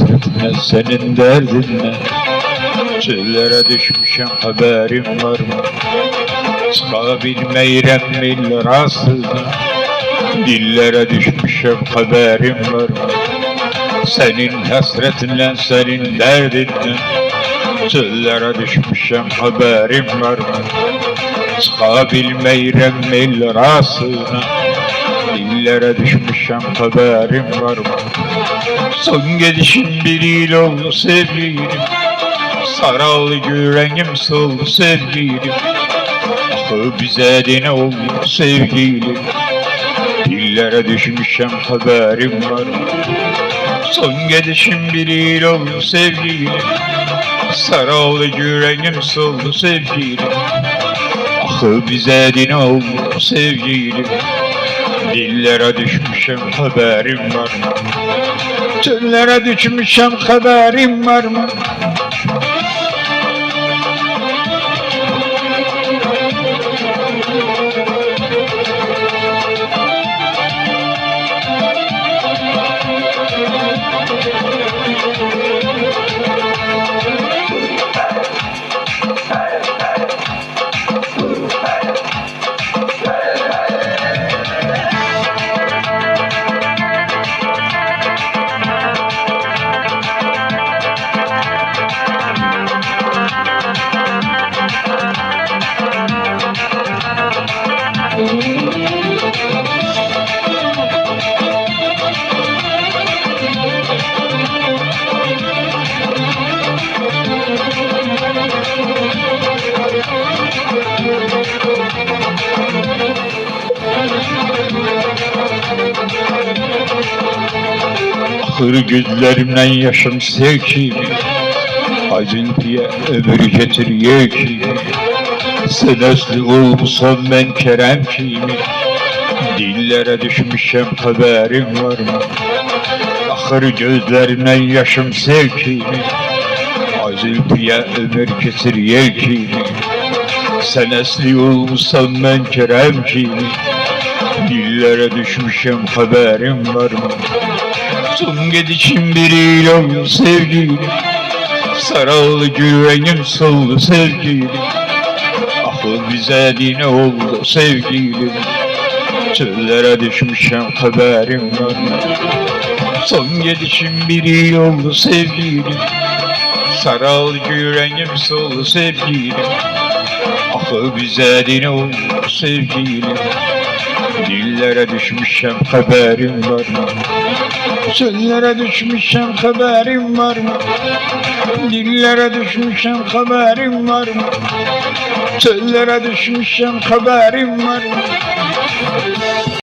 hasretine, senin derdinle. Çöllere düşmüşem, haberim var mı? Çıkabilmeyrem millasına. Dillere düşmüşem, haberim var mı? Senin hasretinle, senin derdinle. Çöllere düşmüşem, haberim var mı? Çıkabilmeyrem millasına. Dillere düşmüşem, haberim var mı? Son gidişim bir yıl oldu sevgilim. Saraldı yüreğim, soldu sevgilim. Ah bize de ne oldu sevgilim? Dillere düşmüşem, haberim var mı? Son gidişim bir yıl oldu sevgilim. Saraldı yüreğim, soldu sevgilim. Ah bize de ne oldu sevgilim? Dillere düşmüşem, haberim var mı? Çöllere düşmüşem, haberim var mı? Ahır gözlerimden yaşım sevkimi, acıntıya ömür getiriyor ki. Sen aslı olmuşsan ben Kerem kimi. Dillere düşmüşem, haberim var mı? Ahır gözlerimden yaşım sevkimi, acıntıya ömür getiriyor ki. Sen aslı olmuşsan ben Kerem kimi. Dillere düşmüşem, haberim var mı? Son gidişim bir yıl oldu sevgilim. Saraldı yüreğim, soldu sevgilim. Ah bize ne oldu sevgilim? Çöllere düşmüşem, haberim var mı? Son gidişim bir yıl oldu sevgilim. Saraldı yüreğim, soldu sevgilim. Ah bize ne oldu sevgilim? Dillere düşmüşem, haberim var mı? Çöllere düşmüşem, haberim var mı? Dillere düşmüşem, haberim var mı? Çöllere düşmüşem, haberim var mı?